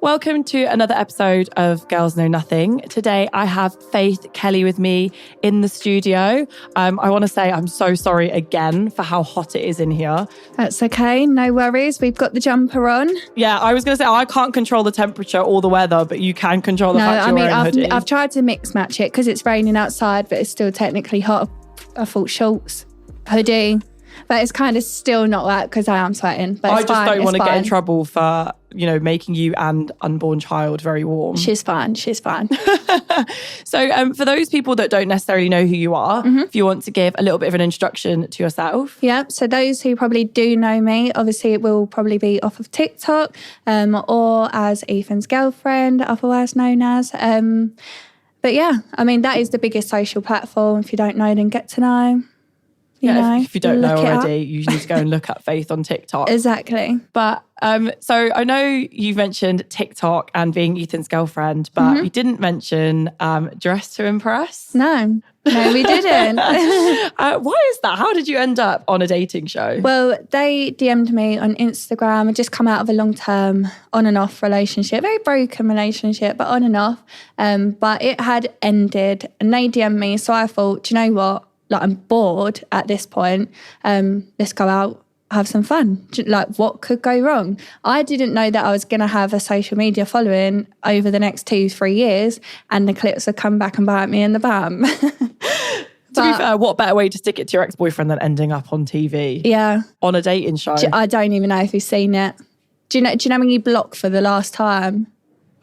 Welcome to another episode of Girls Know Nothing. Today I have Faith Kelly with me in the studio. I want to say I'm so sorry again for how hot it is in here. That's okay, no worries. We've got the jumper on. Yeah, I was going to say I can't control the temperature or the weather, but you can control the fact you're wearing a hoodie. I've tried to mix match it because it's raining outside, but it's still technically hot. I thought shorts, hoodie, but it's kind of still not that because I am sweating. But I just don't want to get in trouble for, making you and unborn child very warm. She's fine. So for those people that don't necessarily know who you are, if you want to give a little bit of an introduction to yourself. Yeah, so those who probably do know me, obviously it will probably be off of TikTok or as Ethan's girlfriend, otherwise known as. But yeah, I mean, that is the biggest social platform. If you don't know, then get to know. If you don't know already, you need to go and look up Faith on TikTok. Exactly. But so I know you've mentioned TikTok and being Ethan's girlfriend, but you didn't mention Dress to Impress. No, we didn't. Why is that? How did you end up on a dating show? Well, they DM'd me on Instagram. I just come out of a long-term on and off relationship, very broken relationship, but on and off. But it had ended and they DM'd me. So I thought, do you know what? Like, I'm bored at this point. Let's go out, have some fun. Like, what could go wrong? I didn't know that I was going to have a social media following over the next 2-3 years and the clips would come back and bite me in the bum. To be fair, what better way to stick it to your ex-boyfriend than ending up on TV? Yeah. On a dating show? I don't even know if he's seen it. Do you know when you block for the last time?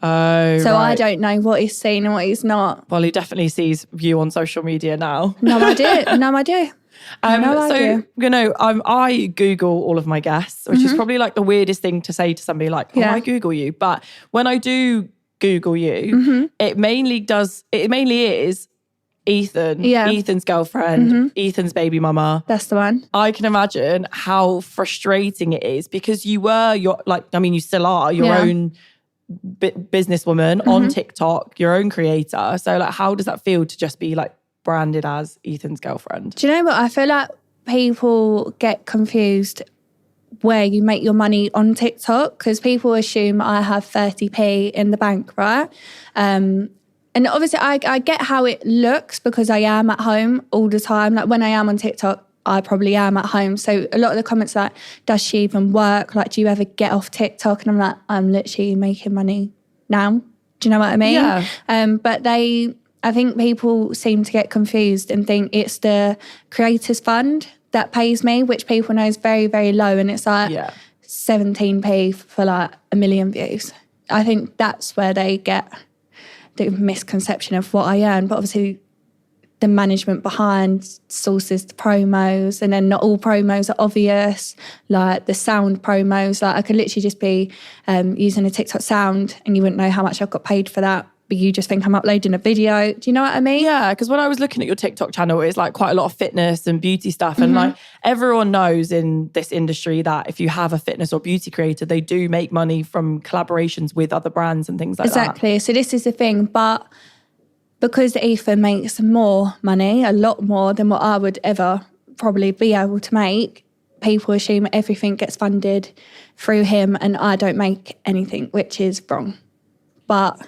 Oh, so right. I don't know what he's seen and what he's not. Well, he definitely sees you on social media now. No idea. I Google all of my guests, which is probably like the weirdest thing to say to somebody, like, I Google you. But when I do Google you, it mainly is Ethan, Ethan's girlfriend, Ethan's baby mama. That's the one. I can imagine how frustrating it is because you still are your own businesswoman on TikTok, your own creator. So like, how does that feel to just be like branded as Ethan's girlfriend? Do you know what? I feel like people get confused where you make your money on TikTok because people assume I have 30p in the bank, right? And obviously I get how it looks because I am at home all the time. Like when I am on TikTok, I probably am at home. So a lot of the comments are like, does she even work? Like, do you ever get off TikTok? And I'm like, I'm literally making money now. Do you know what I mean? Yeah. But I think people seem to get confused and think it's the Creators Fund that pays me, which people know is very, very low. And it's like 17p for like 1 million views. I think that's where they get the misconception of what I earn. But obviously, the management behind sources the promos, and then not all promos are obvious, like the sound promos. Like I could literally just be using a TikTok sound and you wouldn't know how much I've got paid for that, but you just think I'm uploading a video. Do you know what I mean? Yeah, because when I was looking at your TikTok channel, it's like quite a lot of fitness and beauty stuff. And like everyone knows in this industry that if you have a fitness or beauty creator, they do make money from collaborations with other brands and things like that. Exactly. So this is the thing. But because Ethan makes more money, a lot more than what I would ever probably be able to make, people assume everything gets funded through him and I don't make anything, which is wrong. But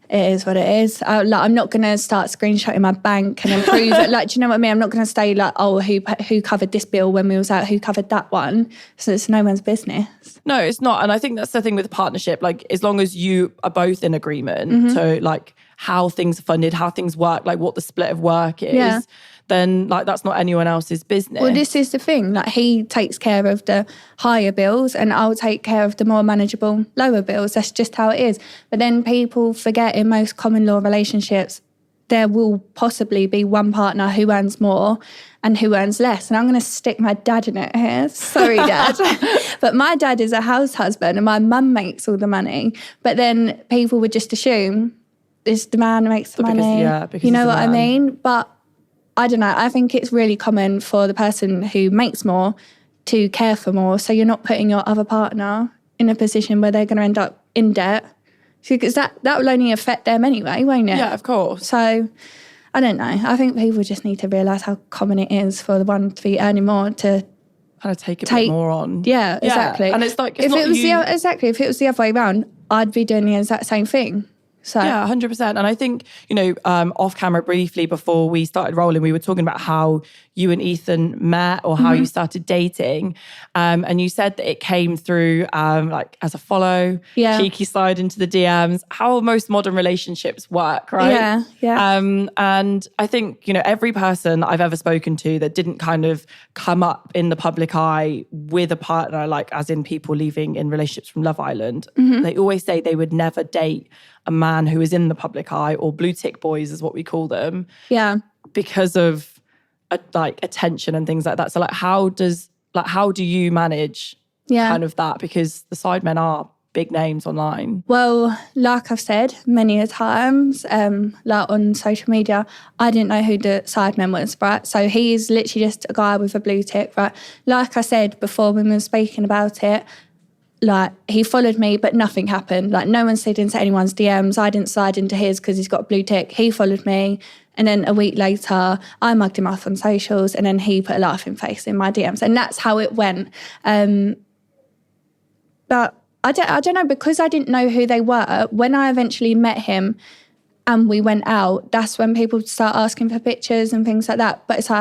it is what it is. I'm not going to start screenshotting my bank and improve it. Like, do you know what I mean? I'm not going to say like, oh, who covered this bill when we was out? Who covered that one? So it's no one's business. No, it's not. And I think that's the thing with a partnership. Like, as long as you are both in agreement to like how things are funded, how things work, like what the split of work is, then like that's not anyone else's business. Well, this is the thing. Like he takes care of the higher bills and I'll take care of the more manageable lower bills. That's just how it is. But then people forget in most common law relationships, there will possibly be one partner who earns more and who earns less. And I'm going to stick my dad in it here. Sorry, Dad. But my dad is a house husband and my mum makes all the money. But then people would just assume it's the man who makes the money. Because you know what I mean? But I don't know. I think it's really common for the person who makes more to care for more. So you're not putting your other partner in a position where they're going to end up in debt. Because that will only affect them anyway, won't it? Yeah, of course. So I don't know. I think people just need to realise how common it is for the one to be earning more to kind of take a bit more on. Yeah, exactly. And it's like, if it was the other way around, I'd be doing the exact same thing. So yeah, 100%. And I think, off camera briefly before we started rolling, we were talking about how you and Ethan met or how you started dating. And you said that it came through as a follow, cheeky slide into the DMs, how most modern relationships work, right? Yeah. And I think, every person I've ever spoken to that didn't kind of come up in the public eye with a partner, like as in people leaving in relationships from Love Island, they always say they would never date a man who is in the public eye, or blue tick boys is what we call them. Yeah. Because of attention and things like that. So how do you manage kind of that? Because the sidemen are big names online. Well, like I've said many a times, on social media, I didn't know who the sideman was, right? So he's literally just a guy with a blue tick, right? Like I said before when we were speaking about it, he followed me, but nothing happened. No one slid into anyone's DMs. I didn't slide into his because he's got a blue tick. He followed me. And then a week later, I mugged him off on socials, and then he put a laughing face in my DMs. And that's how it went. But I don't know, because I didn't know who they were, when I eventually met him and we went out, that's when people start asking for pictures and things like that. But it's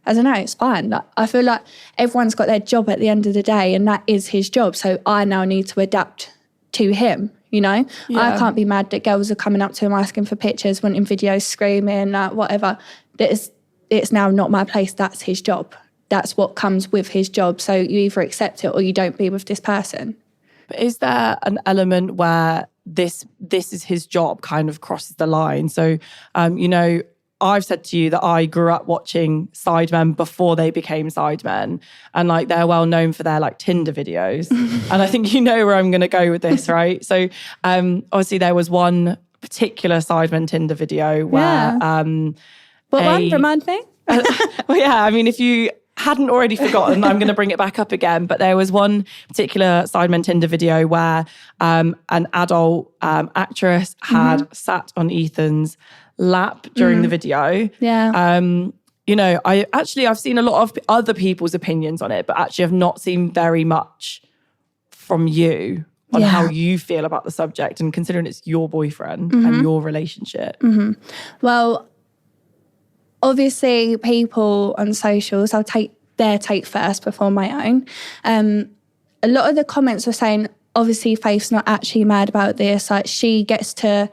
I don't know, it's fine. I feel like everyone's got their job at the end of the day, and that is his job. So I now need to adapt to him, I can't be mad that girls are coming up to him asking for pictures, wanting videos, screaming, whatever. It's now not my place. That's his job. That's what comes with his job. So you either accept it or you don't be with this person. But is there an element where this is his job kind of crosses the line? So, I've said to you that I grew up watching sidemen before they became sidemen, and they're well known for their Tinder videos. And I think you know where I'm going to go with this, right? So obviously there was one particular sidemen Tinder video where what one? Remind me. Well, yeah, I mean, if you hadn't already forgotten, I'm going to bring it back up again. But there was one particular sidemen Tinder video where an adult actress had sat on Ethan's lap during the video. Yeah. I've seen a lot of other people's opinions on it, but actually I've not seen very much from you on how you feel about the subject, and considering it's your boyfriend and your relationship. Well, obviously people on socials, I'll take their take first before my own. A lot of the comments were saying, obviously Faith's not actually mad about this. She gets to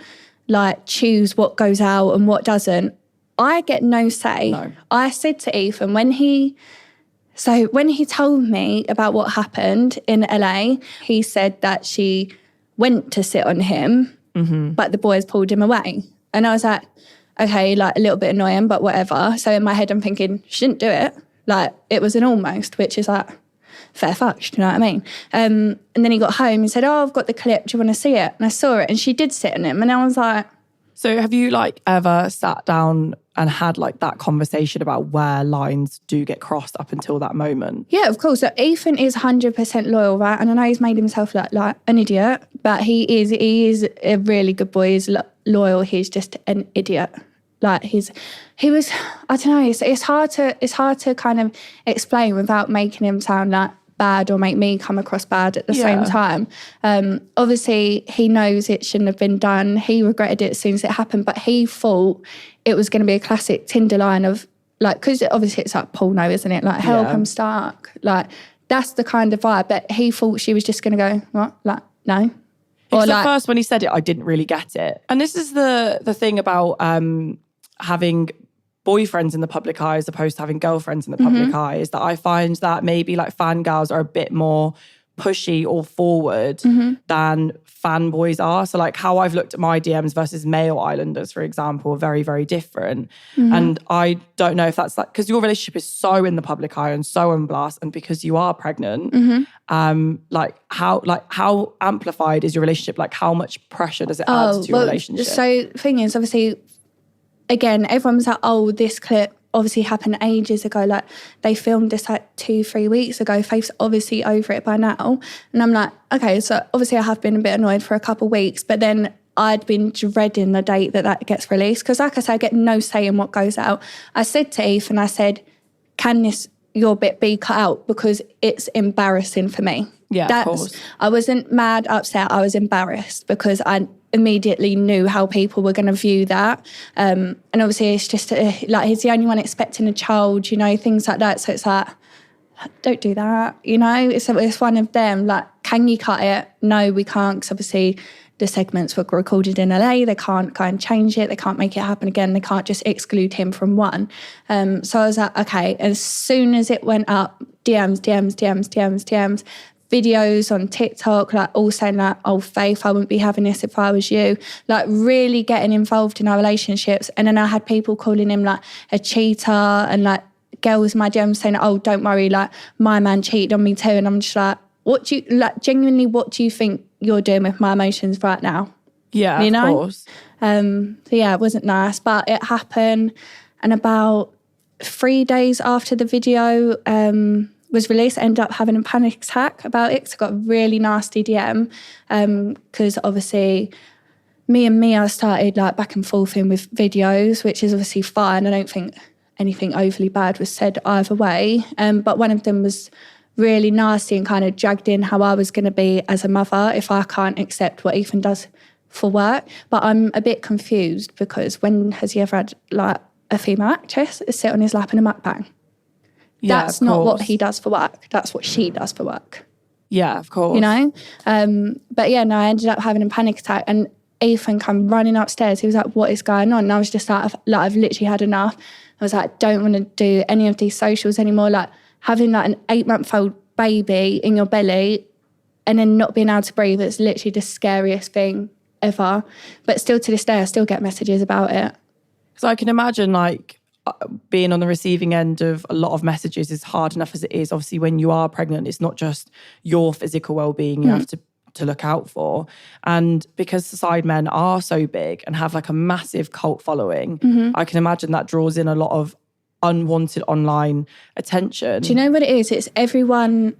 choose what goes out and what doesn't. I get no say. No. I said to Ethan when he told me about what happened in LA, he said that she went to sit on him, but the boys pulled him away. And I was like, okay, a little bit annoying, but whatever. So in my head, I'm thinking, she didn't do it. It was an almost, which is fair fuck, do you know what I mean? And then he got home and said, oh, I've got the clip, do you want to see it? And I saw it, and she did sit on him, and I was like... So have you ever sat down and had that conversation about where lines do get crossed up until that moment? Yeah, of course. So Ethan is 100% loyal, right? And I know he's made himself look like an idiot, but he is a really good boy. He's loyal. He's just an idiot. He was, I don't know, it's hard to kind of explain without making him sound bad or make me come across bad at the same time. Obviously, he knows it shouldn't have been done. He regretted it as soon as it happened, but he thought it was going to be a classic Tinder line of, because obviously it's porno, isn't it? Help, I'm stuck. That's the kind of vibe. But he thought she was just going to go, what? No. Or at first when he said it, I didn't really get it. And this is the thing about having boyfriends in the public eye as opposed to having girlfriends in the public eye, is that I find that maybe fangirls are a bit more pushy or forward than fanboys are. So how I've looked at my DMs versus male islanders, for example, are very, very different. And I don't know if that's because your relationship is so in the public eye and so on blast, and because you are pregnant, how amplified is your relationship? How much pressure does it add to your relationship? So the thing is, obviously, again, everyone was like, oh, this clip obviously happened ages ago. They filmed this 2-3 weeks ago. Faith's obviously over it by now. And I'm like, okay, so obviously I have been a bit annoyed for a couple of weeks, but then I'd been dreading the date that gets released. Because like I said, I get no say in what goes out. I said to Ethan, I said, can your bit be cut out? Because it's embarrassing for me. Yeah, of course. I wasn't mad, upset. I was embarrassed because I immediately knew how people were going to view that. And obviously it's just like he's the only one expecting a child, you know, things like that. So it's like, don't do that, you know. It's one of them. Like, can you cut it? No, we can't, because obviously the segments were recorded in LA. They can't go and change it. They can't make it happen again. They can't just exclude him from one. So I was like, okay. As soon as it went up, DMs, videos on TikTok, like all saying like, oh, Faith, I wouldn't be having this if I was you. Like really getting involved in our relationships. And then I had people calling him like a cheater, and like girls in my DMs saying, oh, don't worry, like my man cheated on me too. And I'm just like, what do you think you're doing with my emotions right now? Yeah, you know? Of course. So yeah, it wasn't nice, but it happened. And about 3 days after the video was released, I ended up having a panic attack about it, because I got a really nasty DM, because obviously me and Mia started like back and forth in with videos, which is obviously fine. I don't think anything overly bad was said either way. But one of them was really nasty and kind of dragged in how I was going to be as a mother if I can't accept what Ethan does for work. But I'm a bit confused, because when has he ever had like a female actress sit on his lap in a mukbang? Yeah, that's not what he does for work. That's what she does for work. Yeah, of course. You know? But yeah, no, I ended up having a panic attack, and Ethan came running upstairs. He was like, what is going on? And I was just like, I've literally had enough. I was like, don't want to do any of these socials anymore. Like having like an 8-month-old baby in your belly and then not being able to breathe, it's literally the scariest thing ever. But still to this day, I still get messages about it. So I can imagine like being on the receiving end of a lot of messages is hard enough as it is. Obviously, when you are pregnant, it's not just your physical well-being you have to look out for. And because the Sidemen are so big and have like a massive cult following, I can imagine that draws in a lot of unwanted online attention. Do you know what it is? It's everyone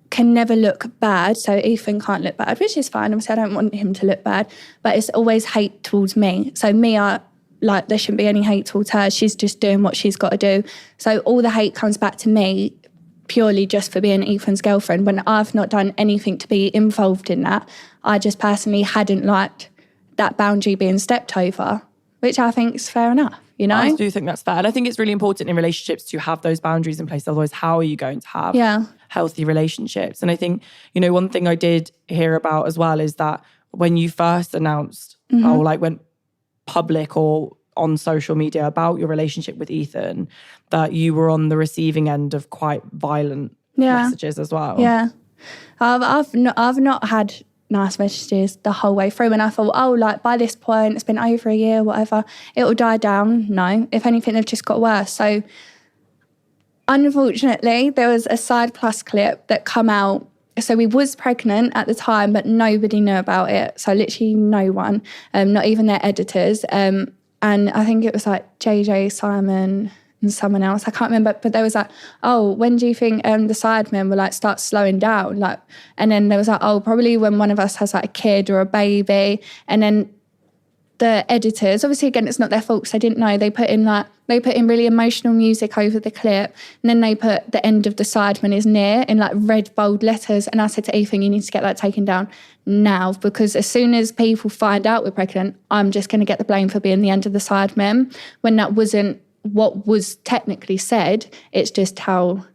can never look bad. So Ethan can't look bad, which is fine. Obviously, I don't want him to look bad, but it's always hate towards me. So Mia, like, there shouldn't be any hate towards her. She's just doing what she's got to do. So all the hate comes back to me purely just for being Ethan's girlfriend, when I've not done anything to be involved in that. I just personally hadn't liked that boundary being stepped over, which I think is fair enough, you know? I do think that's fair. And I think it's really important in relationships to have those boundaries in place. Otherwise, how are you going to have healthy relationships? And I think, you know, one thing I did hear about as well is that when you first announced or like went public or on social media about your relationship with Ethan, that you were on the receiving end of quite violent messages as well. Yeah. I've not had nice messages the whole way through, and I thought, oh, like by this point, it's been over a year, whatever, it'll die down. No, if anything, they've just got worse. So unfortunately, there was a Side Plus clip that come out. So we was pregnant at the time, but nobody knew about it. So literally no one, not even their editors. And I think it was like JJ, Simon and someone else, I can't remember, but there was like, oh, when do you think the Sidemen will like start slowing down? Like, and then there was like, oh, probably when one of us has like a kid or a baby. And then the editors, obviously again, it's not their fault because they didn't know, they put in really emotional music over the clip, and then they put the end of the Sidemen is near in like red bold letters. And I said to Ethan, you need to get that taken down now, because as soon as people find out we're pregnant, I'm just going to get the blame for being the end of the Sidemen, when that wasn't what was technically said. It's just how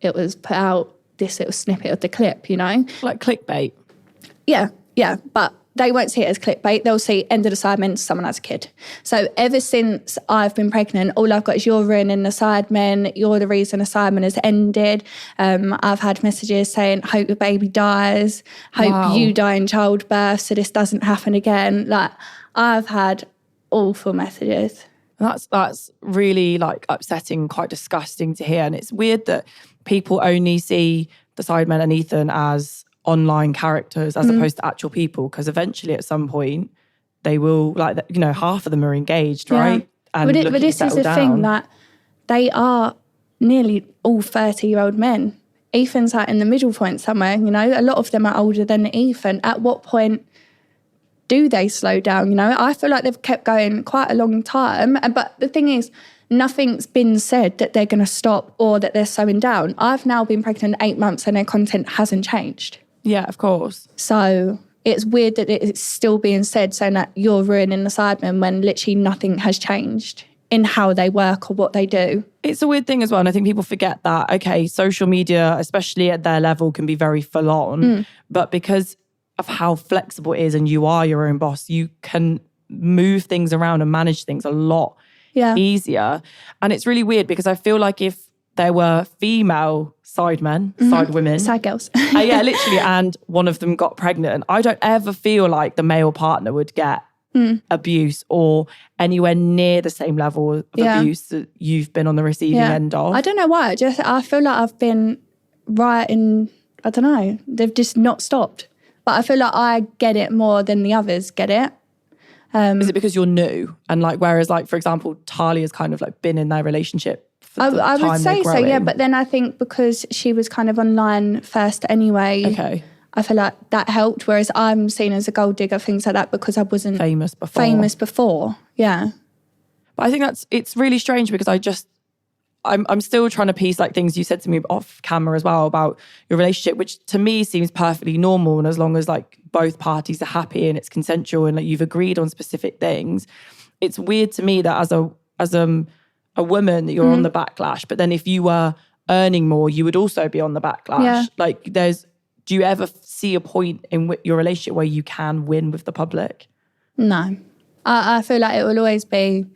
it was put out, this little snippet of the clip, you know? Like clickbait. Yeah, but they won't see it as clickbait. They'll see end of the Sidemen, someone has a kid. So ever since I've been pregnant, all I've got is you're ruining the Sidemen. You're the reason the Sidemen has ended. I've had messages saying, hope your baby dies. Hope you die in childbirth so this doesn't happen again. Like, I've had awful messages. That's really like upsetting, quite disgusting to hear. And it's weird that people only see the Sidemen and Ethan as online characters as opposed to actual people, because eventually at some point they will, like, you know, half of them are engaged, right? And but this is the thing, that they are nearly all 30-year-old men. Ethan's like in the middle point somewhere, you know. A lot of them are older than Ethan. At what point do they slow down, you know? I feel like they've kept going quite a long time. But the thing is, nothing's been said that they're going to stop or that they're slowing down. I've now been pregnant 8 months and their content hasn't changed. Yeah, of course. So it's weird that it's still being said, saying that you're ruining the Sidemen when literally nothing has changed in how they work or what they do. It's a weird thing as well. And I think people forget that, okay, social media, especially at their level, can be very full on. But because of how flexible it is and you are your own boss, you can move things around and manage things a lot easier. And it's really weird because I feel like if there were female side men, side women. Side girls. Yeah, literally. And one of them got pregnant. I don't ever feel like the male partner would get abuse or anywhere near the same level of abuse that you've been on the receiving end of. I don't know why. I feel like I've been right in, I don't know, they've just not stopped. But I feel like I get it more than the others get it. Is it because you're new? And like, whereas like, for example, Talia's kind of like been in their relationship for the I time would say they're so, yeah. growing. But then I think because she was kind of online first anyway. Okay. I feel like that helped, whereas I'm seen as a gold digger, things like that, because I wasn't famous before. Yeah. But I think it's really strange because I'm still trying to piece like things you said to me off camera as well about your relationship, which to me seems perfectly normal. And as long as like both parties are happy and it's consensual and like you've agreed on specific things, it's weird to me that as a woman that you're on the backlash, but then if you were earning more, you would also be on the backlash. Yeah. Like do you ever see a point in your relationship where you can win with the public? No. I feel like it will always be,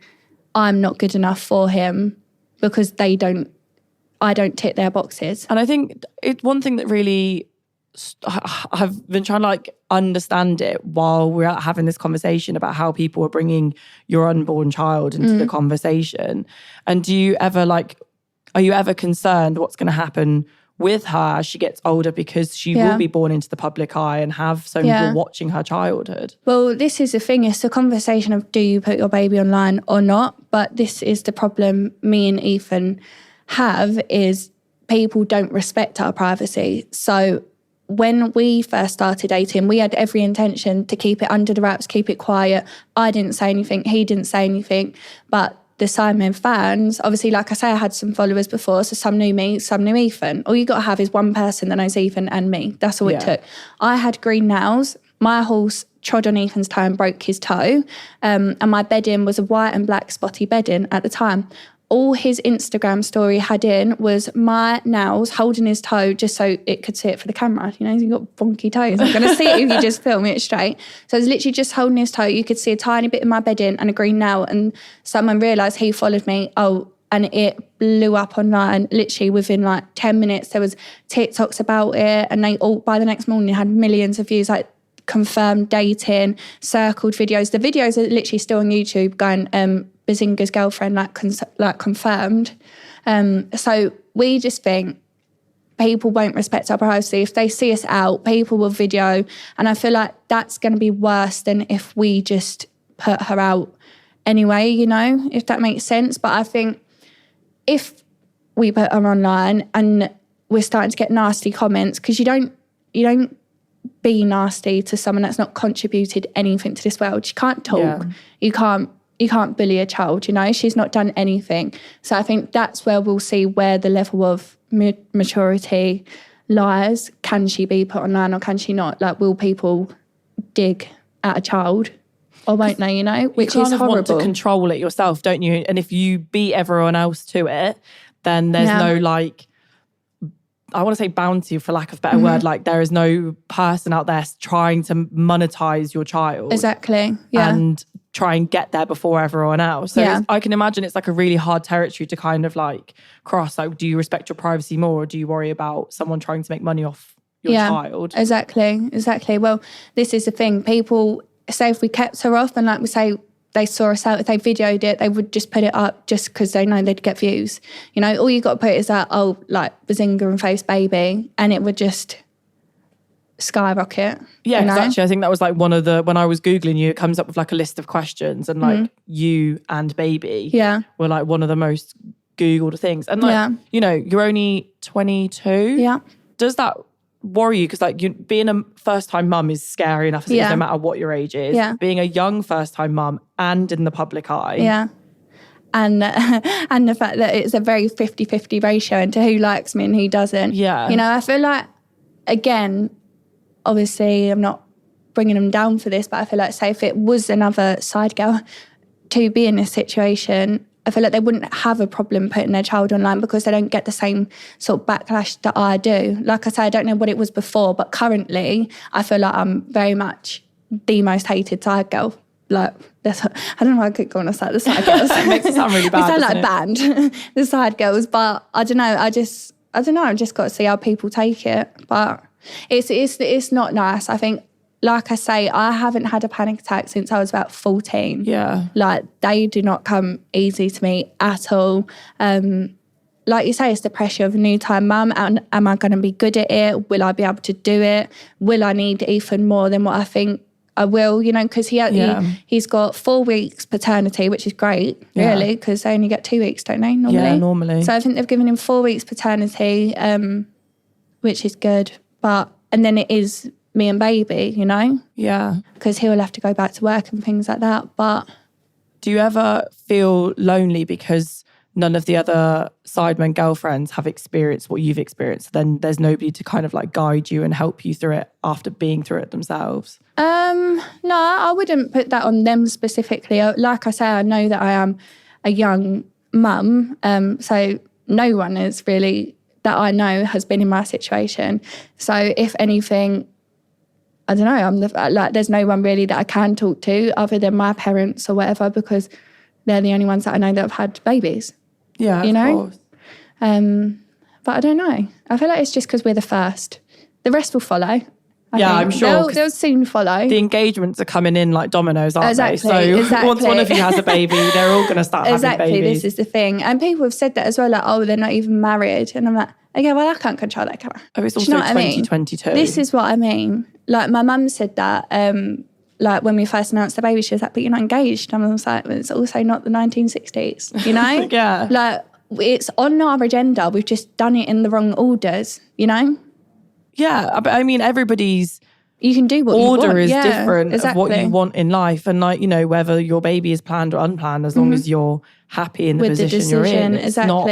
I'm not good enough for him because I don't tick their boxes. And I think it's one thing that really, I've been trying to like understand it while we're having this conversation about how people are bringing your unborn child into the conversation. And are you ever concerned what's going to happen with her as she gets older, because she will be born into the public eye and have so many people watching her childhood? Well, this is the thing. It's a conversation of, do you put your baby online or not? But this is the problem me and Ethan have, is people don't respect our privacy. So when we first started dating, we had every intention to keep it under the wraps, keep it quiet. I didn't say anything. He didn't say anything. But the Sidemen fans, obviously, like I say, I had some followers before, so some knew me, some knew Ethan. All you got to have is one person that knows Ethan and me. That's all it took. I had green nails. My horse trod on Ethan's toe and broke his toe. And my bedding was a white and black spotty bedding at the time. All his Instagram story had in was my nails holding his toe just so it could see it for the camera. You know, he's got bonky toes. I'm going to see it if you just film it straight. So I was literally just holding his toe. You could see a tiny bit of my bedding and a green nail. And someone realised he followed me. And it blew up online. Literally within like 10 minutes, there was TikToks about it. And they all, by the next morning, had millions of views, like confirmed dating, circled videos. The videos are literally still on YouTube going, Bazinga's girlfriend, like confirmed. So we just think people won't respect our privacy. If they see us out, people will video. And I feel like that's going to be worse than if we just put her out anyway, you know, if that makes sense. But I think if we put her online and we're starting to get nasty comments, because you don't be nasty to someone that's not contributed anything to this world. You can't talk. Yeah. You can't bully a child, you know? She's not done anything. So I think that's where we'll see where the level of maturity lies. Can she be put online or can she not? Like, will people dig at a child or won't they, you know? Which you is horrible. You want to control it yourself, don't you? And if you beat everyone else to it, then there's no like, I want to say bounty for lack of a better word, like there is no person out there trying to monetize your child. Exactly, yeah. And try and get there before everyone else. So I can imagine it's like a really hard territory to kind of like cross. Like, do you respect your privacy more or do you worry about someone trying to make money off your child? Exactly. Well, this is the thing. People say if we kept her off and like we say they saw us out, if they videoed it, they would just put it up just because they know they'd get views. You know, all you got to put is that, like Bazinga and Face Baby, and it would just skyrocket. Yeah, because actually I think that was like one of the, when I was Googling you, it comes up with like a list of questions and like you and baby were like one of the most Googled things. And like, you know, you're only 22. Yeah. Does that worry you? Because like being a first-time mum is scary enough as it is, no matter what your age is. Yeah. Being a young first-time mum and in the public eye. Yeah. and the fact that it's a very 50-50 ratio into who likes me and who doesn't. Yeah. You know, I feel like, again, obviously I'm not bringing them down for this, but I feel like, say, if it was another side girl to be in this situation, I feel like they wouldn't have a problem putting their child online because they don't get the same sort of backlash that I do. Like I say, I don't know what it was before, but currently I feel like I'm very much the most hated side girl. Like, I don't know why I could go on a side, the side girls. It makes it sound really bad. It sounds like a band, the side girls. But I don't know. I've just got to see how people take it. But it's not nice. I think, like I say, I haven't had a panic attack since I was about 14. Yeah. Like, they do not come easy to me at all. Like you say, it's the pressure of a new time mum. And am I going to be good at it? Will I be able to do it? Will I need Ethan more than what I think I will? You know, because he's got 4 weeks paternity, which is great, really, because they only get 2 weeks, don't they, normally? Yeah, normally. So I think they've given him 4 weeks paternity, which is good. And then it is me and baby, you know? Yeah. Because he'll have to go back to work and things like that. But do you ever feel lonely because none of the other sidemen girlfriends have experienced what you've experienced? Then there's nobody to kind of like guide you and help you through it after being through it themselves? No, I wouldn't put that on them specifically. Like I say, I know that I am a young mum, so no one is really that I know has been in my situation. So if anything, I don't know, there's no one really that I can talk to other than my parents or whatever, because they're the only ones that I know that have had babies. Yeah, you know? Course. But I don't know. I feel like it's just because we're the first. The rest will follow. I'm sure. They'll soon follow. The engagements are coming in like dominoes, aren't they? So Exactly. once one of you has a baby, they're all going to start having babies. Exactly, this is the thing. And people have said that as well, like, oh, they're not even married. And I'm like, okay, well, I can't control that, can I? Oh, it's also 2022. I mean? This is what I mean. Like, my mum said that, like, when we first announced the baby, she was like, but you're not engaged. And I was like, well, it's also not the 1960s, you know? Yeah. Like, it's on our agenda. We've just done it in the wrong orders, you know? Yeah, but I mean, everybody's you can do what you want. Order is different exactly. of what you want in life. And like, you know, whether your baby is planned or unplanned, as long as you're happy in the position you're in, it's not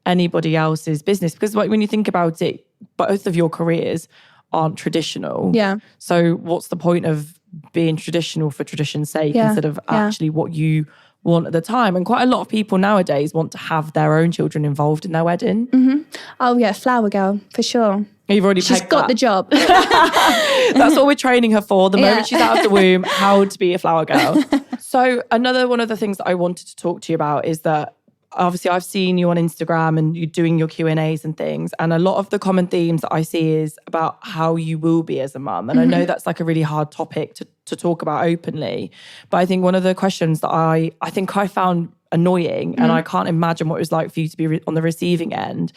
anybody else's business. Because like, when you think about it, both of your careers aren't traditional. Yeah. So what's the point of being traditional for tradition's sake instead of actually what you want at the time? And quite a lot of people nowadays want to have their own children involved in their wedding. Mm-hmm. Oh yeah, flower girl, for sure. You've already She's got the job. That's what we're training her for. The moment she's out of the womb, how to be a flower girl. So another one of the things that I wanted to talk to you about is that obviously I've seen you on Instagram and you doing your Q&As and things. And a lot of the common themes that I see is about how you will be as a mum. And I know that's like a really hard topic to talk about openly. But I think one of the questions that I think I found annoying, and I can't imagine what it was like for you to be on the receiving end,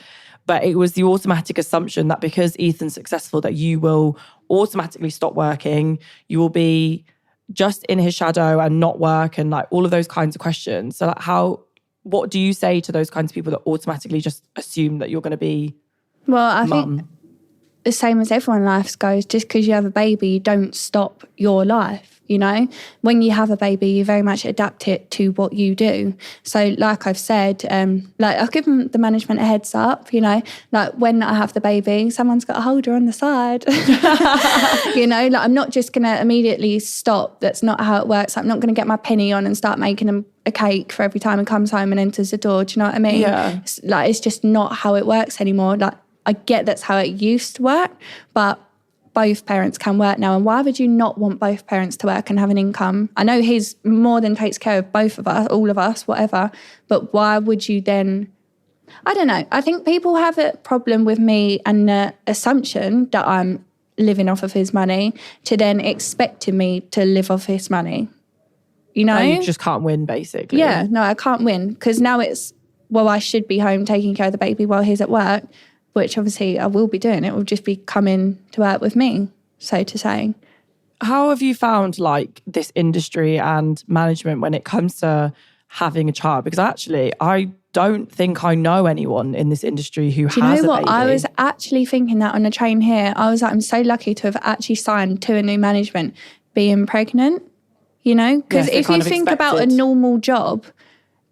but it was the automatic assumption that because Ethan's successful, that you will automatically stop working, you will be just in his shadow and not work, and like all of those kinds of questions. So like what do you say to those kinds of people that automatically just assume that you're going to be I think the same as everyone life goes, just because you have a baby, you don't stop your life. You know, when you have a baby, you very much adapt it to what you do. So like I've said, like I've given the management a heads up, you know, like when I have the baby, someone's got to hold her on the side. You know, like I'm not just going to immediately stop. That's not how it works. I'm not going to get my penny on and start making him a cake for every time he comes home and enters the door. Do you know what I mean? Yeah. It's just not how it works anymore. Like I get that's how it used to work, but both parents can work now. And why would you not want both parents to work and have an income? I know he's more than takes care of both of us, all of us, whatever. But why would you then? I don't know. I think people have a problem with me and the assumption that I'm living off of his money to then expecting me to live off his money. You know? You just can't win, basically. Yeah, no, I can't win. Because now it's, well, I should be home taking care of the baby while he's at work, which obviously I will be doing. It will just be coming to work with me, so to say. How have you found like this industry and management when it comes to having a child? Because actually, I don't think I know anyone in this industry who has a baby. Do you know what? I was actually thinking that on the train here. I was like, I'm so lucky to have actually signed to a new management being pregnant, you know? Because if you think about a normal job,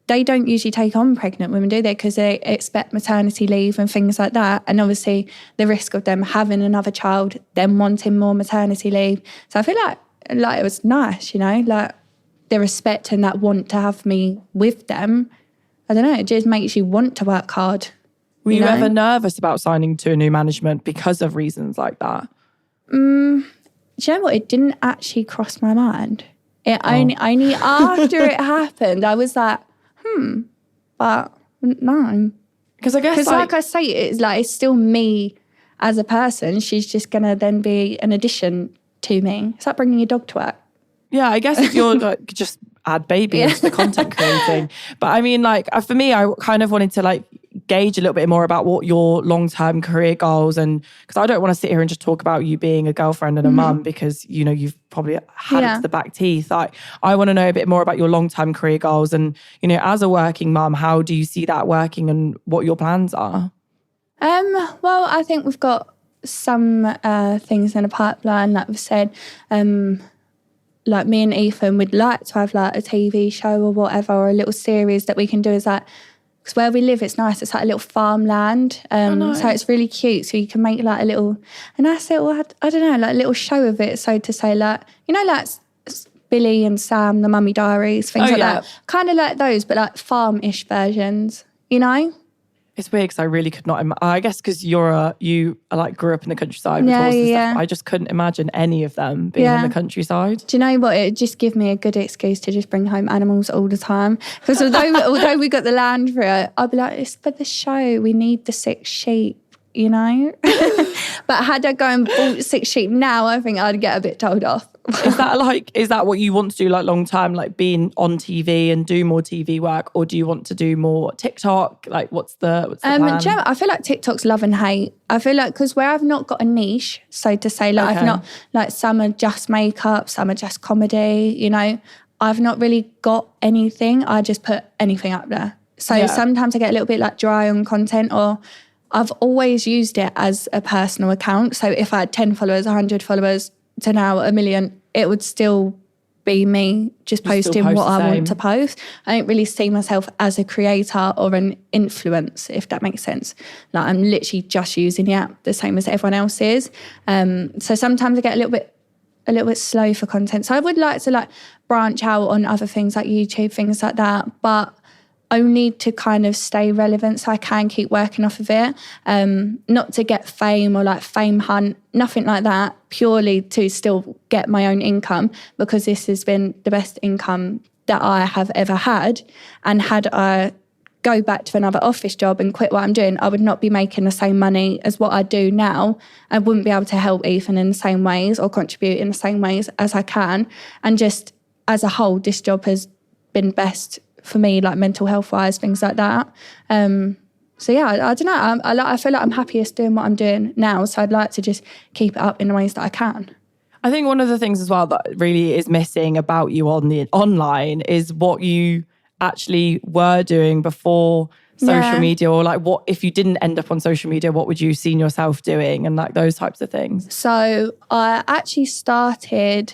they don't usually take on pregnant women, do they? Because they expect maternity leave and things like that. And obviously the risk of them having another child, them wanting more maternity leave. So I feel like it was nice, you know, like the respect and that want to have me with them. I don't know, it just makes you want to work hard. Were you ever nervous about signing to a new management because of reasons like that? Do you know what? It didn't actually cross my mind. Only after it happened, I was like, but no. Because I guess like I say, it's still me as a person. She's just going to then be an addition to me. It's like bringing a dog to work. Yeah, I guess if you're like, just add baby into the content creating. But I mean, like for me, I kind of wanted to like gauge a little bit more about what your long-term career goals, and because I don't want to sit here and just talk about you being a girlfriend and a mum, because you know you've probably had it to the back teeth. Like I want to know a bit more about your long-term career goals, and you know, as a working mum, how do you see that working and what your plans are? Well, I think we've got some things in the pipeline, like we've said. Like me and Ethan, we'd like to have like a TV show or whatever, or a little series that we can do. Is like, because where we live, it's nice. It's like a little farmland. So it's really cute. So you can make like a little, and I say, well, I don't know, like a little show of it. So to say, like, you know, like Billy and Sam, the Mummy Diaries, things like that. Kind of like those, but like farm-ish versions, you know? It's weird because I really could not. I guess because you like grew up in the countryside with horses and stuff. I just couldn't imagine any of them being in the countryside. Do you know what? It just give me a good excuse to just bring home animals all the time. Because although we got the land for it, I'd be like, it's for the show. We need the 6 sheep, you know. But had I go and bought 6 sheep now, I think I'd get a bit told off. Is that what you want to do, like long term, like being on TV and do more TV work, or do you want to do more TikTok? Like what's the plan? Do you know, I feel like TikTok's love and hate. I feel like because where I've not got a niche, so to say, like I've not, like some are just makeup, some are just comedy, you know, I've not really got anything. I just put anything up there. So sometimes I get a little bit like dry on content, or I've always used it as a personal account. So if I had 10 followers, 100 followers, to now 1 million, it would still be me just posting what I want to post. I don't really see myself as a creator or an influence, if that makes sense. Like I'm literally just using the app the same as everyone else is. So sometimes I get a little bit slow for content. So I would like to like branch out on other things like YouTube, things like that, but only to kind of stay relevant so I can keep working off of it. Not to get fame or like fame hunt, nothing like that, purely to still get my own income, because this has been the best income that I have ever had. And had I go back to another office job and quit what I'm doing, I would not be making the same money as what I do now. I wouldn't be able to help Ethan in the same ways or contribute in the same ways as I can. And just as a whole, this job has been best for me, like mental health wise, things like that. So yeah, I don't know. I feel like I'm happiest doing what I'm doing now. So I'd like to just keep it up in the ways that I can. I think one of the things as well that really is missing about you on the online is what you actually were doing before social media, or like what if you didn't end up on social media, what would you seen yourself doing, and like those types of things. So I actually started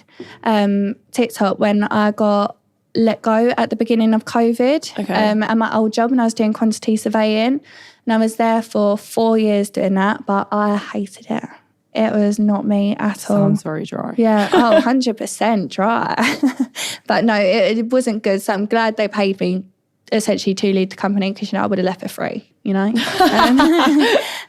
TikTok when I got let go at the beginning of COVID at my old job, and I was doing quantity surveying, and I was there for 4 years doing that, but I hated it. It was not me at all. Sounds very dry. Yeah, 100% dry. But no, it wasn't good. So I'm glad they paid me essentially to lead the company, because, you know, I would have left for free, you know.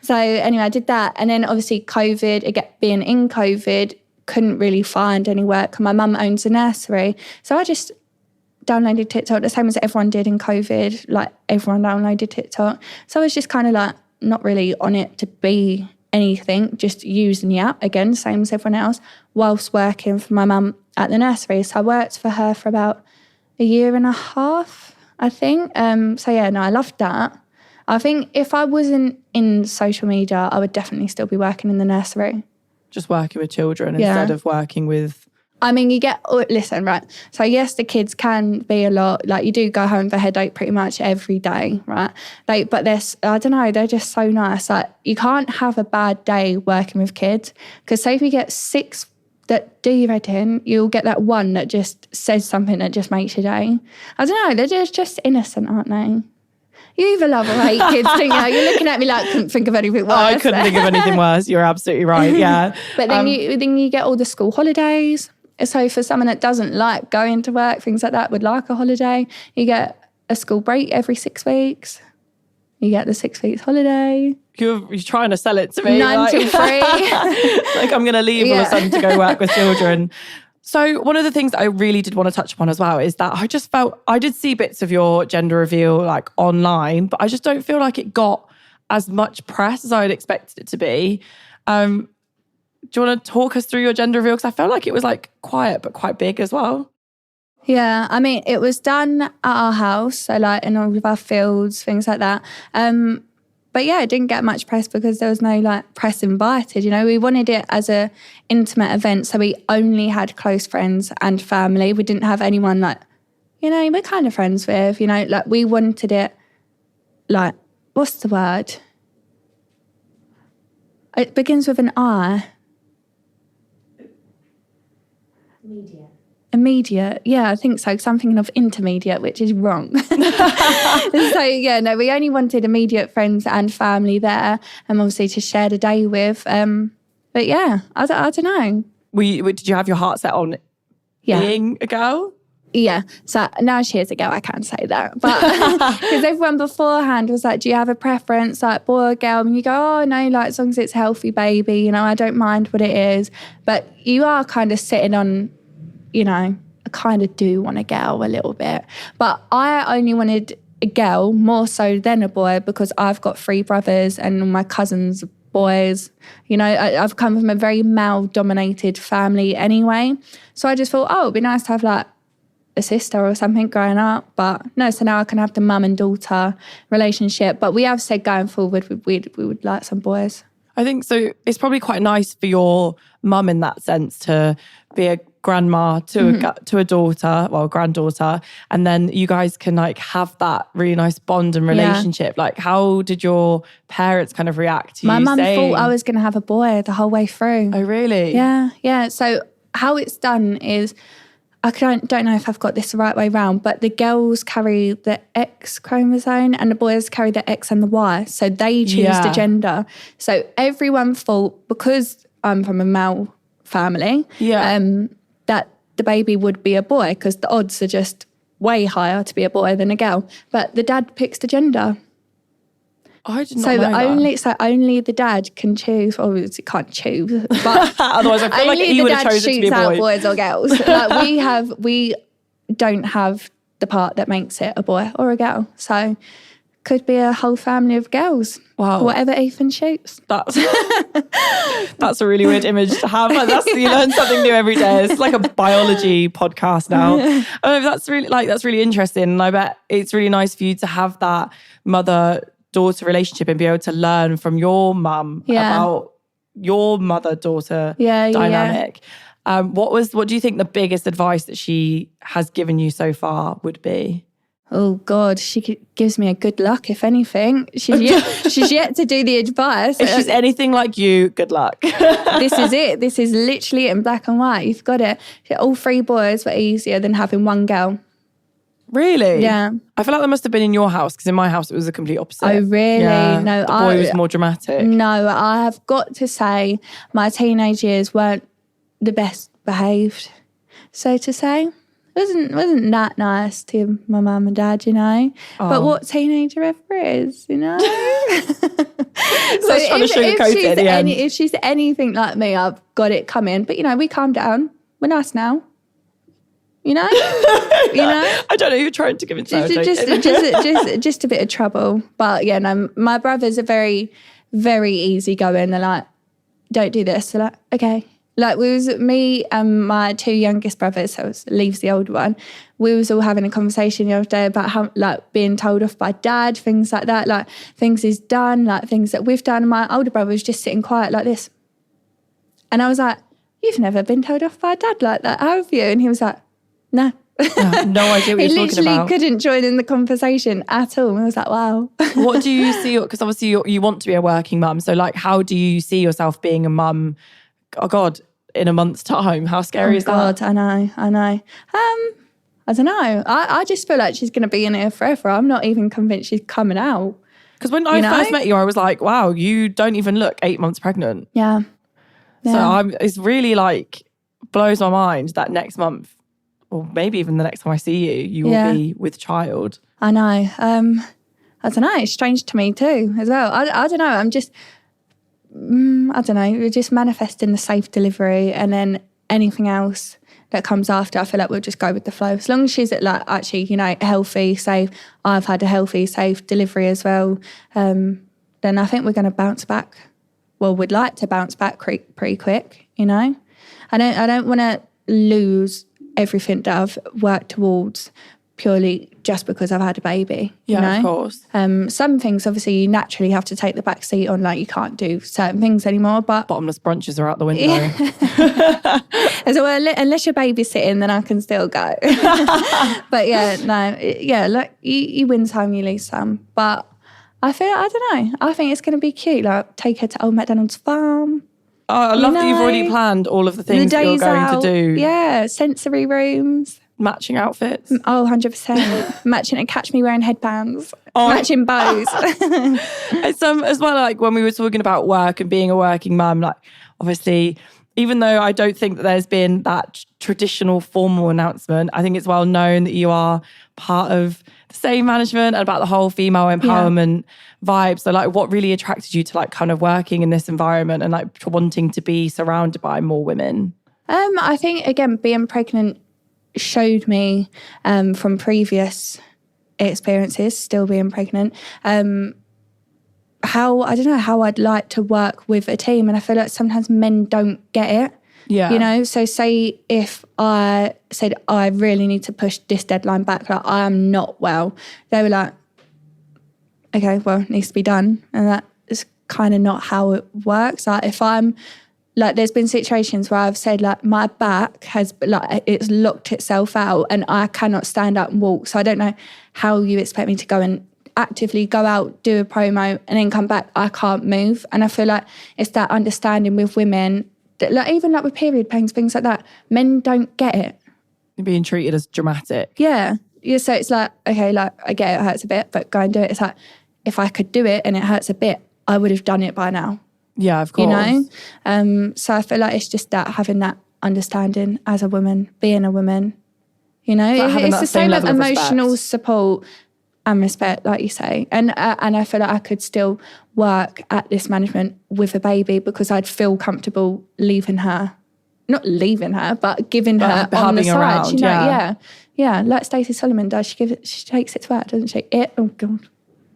So anyway, I did that. And then obviously COVID, again, being in COVID, couldn't really find any work. My mum owns a nursery. So I just downloaded TikTok the same as everyone did in COVID. Like everyone downloaded TikTok. So I was just kind of like not really on it to be anything, just using the app again, same as everyone else, whilst working for my mum at the nursery. So I worked for her for about 1.5 years, I think. So yeah, no, I loved that. I think if I wasn't in social media, I would definitely still be working in the nursery. Just working with children instead of working with... I mean, listen, right? So yes, the kids can be a lot, like you do go home with a headache pretty much every day, right? Like, but I don't know, they're just so nice. Like you can't have a bad day working with kids, because say if you get 6 that do your editing, you'll get that one that just says something that just makes your day. I don't know, they're just innocent, aren't they? You either love or hate kids, don't you? You're looking at me like I couldn't think of anything worse. I couldn't think of anything worse. You're absolutely right, yeah. But then you get all the school holidays. So for someone that doesn't like going to work, things like that, would like a holiday, you get a school break every 6 weeks. You get the 6 weeks holiday. You're trying to sell it to me. 9 till 3. Like I'm going to leave all of a sudden to go work with children. So one of the things that I really did want to touch upon as well is that I just felt, I did see bits of your gender reveal like online, but I just don't feel like it got as much press as I had expected it to be. Do you want to talk us through your gender reveal? Because I felt like it was like quiet, but quite big as well. Yeah, I mean, it was done at our house, so like in all of our fields, things like that. But yeah, it didn't get much press because there was no like press invited. You know, we wanted it as a intimate event, so we only had close friends and family. We didn't have anyone like, you know, we're kind of friends with, you know, like we wanted it like, what's the word? It begins with an I. Immediate. Yeah, I think so, because I'm thinking of intermediate, which is wrong. So, yeah, no, we only wanted immediate friends and family there, and obviously to share the day with. But yeah, I don't know. Did you have your heart set on being a girl? Yeah, so now she is a girl, I can't say that. But because everyone beforehand was like, do you have a preference, like boy or girl? And you go, oh, no, like as long as it's healthy, baby, you know, I don't mind what it is. But you are kind of sitting on, you know, I kind of do want a girl a little bit. But I only wanted a girl more so than a boy because I've got 3 brothers and my cousins boys. You know, I've come from a very male-dominated family anyway. So I just thought, oh, it'd be nice to have like a sister or something growing up. But no, so now I can have the mum and daughter relationship. But we have said going forward, we would like some boys. I think so. It's probably quite nice for your mum in that sense to be a grandma to a daughter, well, granddaughter, and then you guys can like have that really nice bond and relationship. Yeah. Like, how did your parents kind of react to my you mum saying... thought I was going to have a boy the whole way through. Oh, really? Yeah. So how it's done is, I don't know if I've got this the right way round, but the girls carry the X chromosome and the boys carry the X and the Y. So they choose the gender. So everyone thought, because I'm from a male family, that the baby would be a boy because the odds are just way higher to be a boy than a girl. But the dad picks the gender. I did not know that. So only the dad can choose. Obviously, can't choose, but otherwise, I feel like he would have chosen to be a boy. Only the dad shoots out boys or girls. Like we don't have the part that makes it a boy or a girl. So could be a whole family of girls. Wow. Whatever Ethan shoots. That's a really weird image to have. You learn something new every day. It's like a biology podcast now. That's really interesting. And I bet it's really nice for you to have that mother-daughter relationship and be able to learn from your mum about your mother-daughter dynamic. Yeah. What do you think the biggest advice that she has given you so far would be? Oh God, she gives me a good luck, if anything. She's yet to do the advice. If she's anything like you, good luck. This is it. This is literally it in black and white. You've got it. All 3 boys were easier than having 1 girl. Really? Yeah. I feel like that must have been in your house, because in my house it was the complete opposite. Oh, really? Yeah, No, the boy was more dramatic. No, I have got to say my teenage years weren't the best behaved, so to say. Wasn't that nice to my mum and dad, you know? Oh. But what teenager ever is, you know? So if she's anything like me, I've got it coming. But, you know, we calm down. We're nice now. You know? I don't know, you're trying to give it just a bit of trouble. But, yeah, no, my brothers are very, very easygoing. They're like, don't do this. They're like, okay. Like, me and my 2 youngest brothers, so leaves the older one, we was all having a conversation the other day about how, like, being told off by dad, things like that, like, things he's done, like, things that we've done. And my older brother was just sitting quiet like this. And I was like, you've never been told off by dad like that, have you? And he was like, no. No idea what you're talking about. He literally couldn't join in the conversation at all. And I was like, wow. What do you see, because obviously you want to be a working mum, so, like, how do you see yourself being a mum? Oh God, in a month's time. How scary is that? God, I know. I don't know. I just feel like she's going to be in here forever. I'm not even convinced she's coming out. Because when I first met you, I was like, wow, you don't even look 8 months pregnant. Yeah. So it's really like blows my mind that next month, or maybe even the next time I see you, you will be with child. I know. I don't know. It's strange to me too as well. I don't know. I'm just, I don't know. We're just manifesting the safe delivery, and then anything else that comes after, I feel like we'll just go with the flow. As long as she's like actually, healthy, safe. I've had a healthy, safe delivery as well. Then I think we're going to bounce back. Well, we'd like to bounce back pretty quick. I don't want to lose everything that I've worked towards purely just because I've had a baby. Yeah, of course. Some things obviously you naturally have to take the back seat on, like you can't do certain things anymore. But bottomless brunches are out the window. So unless you're babysitting, then I can still go. But like you win some, you lose some. But I don't know. I think it's going to be cute. Like take her to Old MacDonald's farm. Oh, I love that you've already planned all of the things that you're going to do. Yeah, sensory rooms. Matching outfits. Oh, 100%. Matching and catch me wearing headbands. Matching bows. It's as well, like when we were talking about work and being a working mum, like obviously, even though I don't think that there's been that traditional formal announcement, I think it's well known that you are part of the same management and about the whole female empowerment vibe. So like what really attracted you to like kind of working in this environment and like wanting to be surrounded by more women? I think, again, being pregnant showed me from previous experiences, still being pregnant, how I'd like to work with a team. And I feel like sometimes men don't get it. Yeah. So say if I said, I really need to push this deadline back, like I am not well, they were like, okay, well, it needs to be done. And that is kind of not how it works. Like if I'm, like there's been situations where I've said like my back has like it's locked itself out and I cannot stand up and walk. So I don't know how you expect me to go and actively go out, do a promo and then come back, I can't move. And I feel like it's that understanding with women that like even like with period pains, things like that, men don't get it. You're being treated as dramatic. Yeah. So it's like, okay, like I get it hurts a bit, but go and do it. It's like, if I could do it and it hurts a bit, I would have done it by now. Yeah, of course. So I feel like it's just that having that understanding as a woman, being a woman, it's the same like emotional support and respect, like you say. And I feel like I could still work at this management with a baby because I'd feel comfortable leaving her, not leaving her, but giving her on the side. Around, yeah. Like Stacey Solomon does. She takes it to her, doesn't she? Oh God,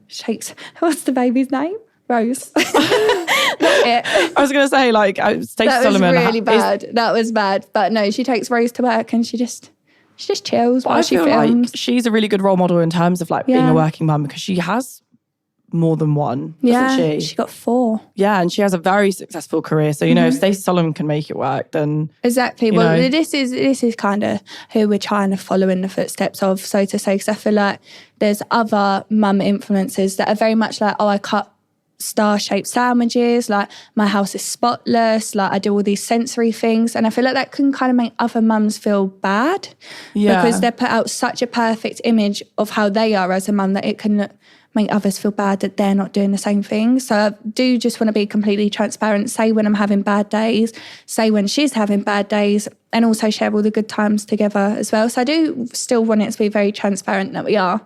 shakes. What's the baby's name? Rose. I was going to say, like, Stacey Solomon. That was really bad. That was bad. But no, she takes Rose to work and she just chills while she films. I feel like she's a really good role model in terms of like being a working mum because she has more than one, doesn't she? She got 4. Yeah, and she has a very successful career. So, if Stacey Solomon can make it work, then... Exactly. Well, this is kind of who we're trying to follow in the footsteps of, so to say, because I feel like there's other mum influencers that are very much like, I cut star-shaped sandwiches, like my house is spotless, like I do all these sensory things, and I feel like that can kind of make other mums feel bad because they put out such a perfect image of how they are as a mum that it can make others feel bad that they're not doing the same thing. So I do just want to be completely transparent, say when I'm having bad days, say when she's having bad days, and also share all the good times together as well. So I do still want it to be very transparent that we are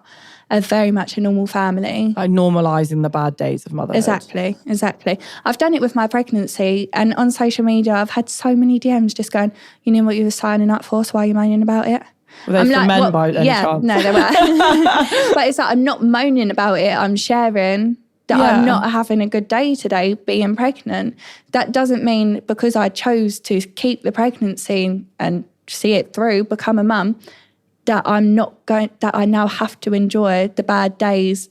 very much a normal family. Like normalising the bad days of motherhood. Exactly. I've done it with my pregnancy, and on social media I've had so many DMs just going, you knew what you were signing up for, so why are you moaning about it? Were they for men by any chance? No, they were. But it's like I'm not moaning about it, I'm sharing that I'm not having a good day today being pregnant. That doesn't mean because I chose to keep the pregnancy and see it through, become a mum, that I now have to enjoy the bad days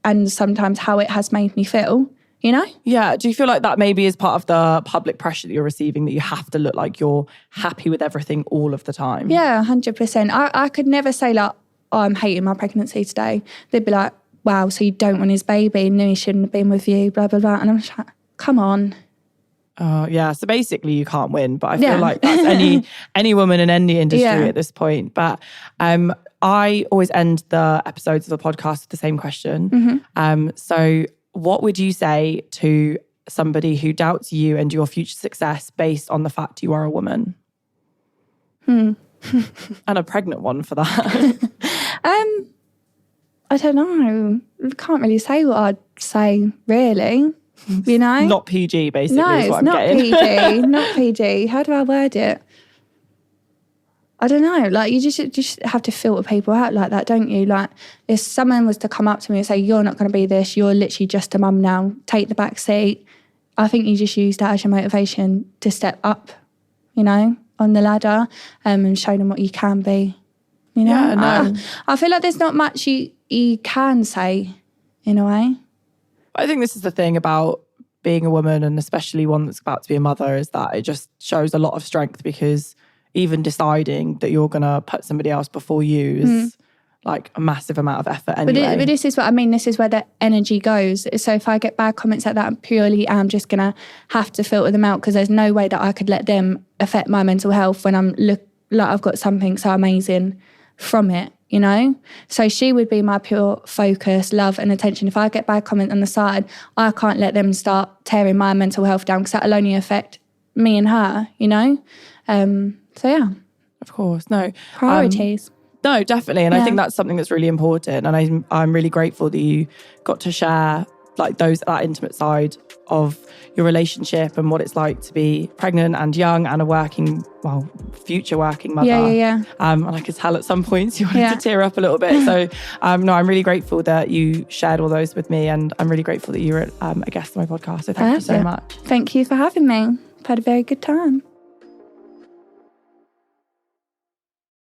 and sometimes how it has made me feel, Yeah. Do you feel like that maybe is part of the public pressure that you're receiving, that you have to look like you're happy with everything all of the time? Yeah, 100%. I could never say like, oh, I'm hating my pregnancy today. They'd be like, wow, so you don't want his baby, knew he shouldn't have been with you, blah, blah, blah. And I'm just like, come on. Oh, yeah. So basically you can't win, but I feel like that's any woman in any industry at this point. But I always end the episodes of the podcast with the same question. So what would you say to somebody who doubts you and your future success based on the fact you are a woman? And a pregnant one for that. I don't know. I can't really say what I'd say, really. You know? Not PG, basically, no, is what I'm getting. PG. Not PG. How do I word it? I don't know. Like, you just have to filter people out like that, don't you? Like, if someone was to come up to me and say, you're not going to be this, you're literally just a mum now, take the back seat. I think you just use that as your motivation to step up, you know, on the ladder and show them what you can be. You know? Yeah, no. I feel like there's not much you can say, in a way. I think this is the thing about being a woman, and especially one that's about to be a mother, is that it just shows a lot of strength, because even deciding that you're going to put somebody else before you is like a massive amount of effort anyway. But this is what I mean. This is where the energy goes. So if I get bad comments like that, I'm purely just going to have to filter them out, because there's no way that I could let them affect my mental health when I'm like I've got something so amazing from it, you know? So she would be my pure focus, love and attention. If I get bad comment on the side, I can't let them start tearing my mental health down, because that'll only affect me and her, you know? So yeah. Of course, no. Priorities. No, definitely. And I think that's something that's really important. And I'm really grateful that you got to share like that intimate side of your relationship and what it's like to be pregnant and young and a future working mother. Yeah. And I could tell at some points you wanted to tear up a little bit. So no, I'm really grateful that you shared all those with me, and I'm really grateful that you were a guest on my podcast. So thank you so much. Thank you for having me. I've had a very good time.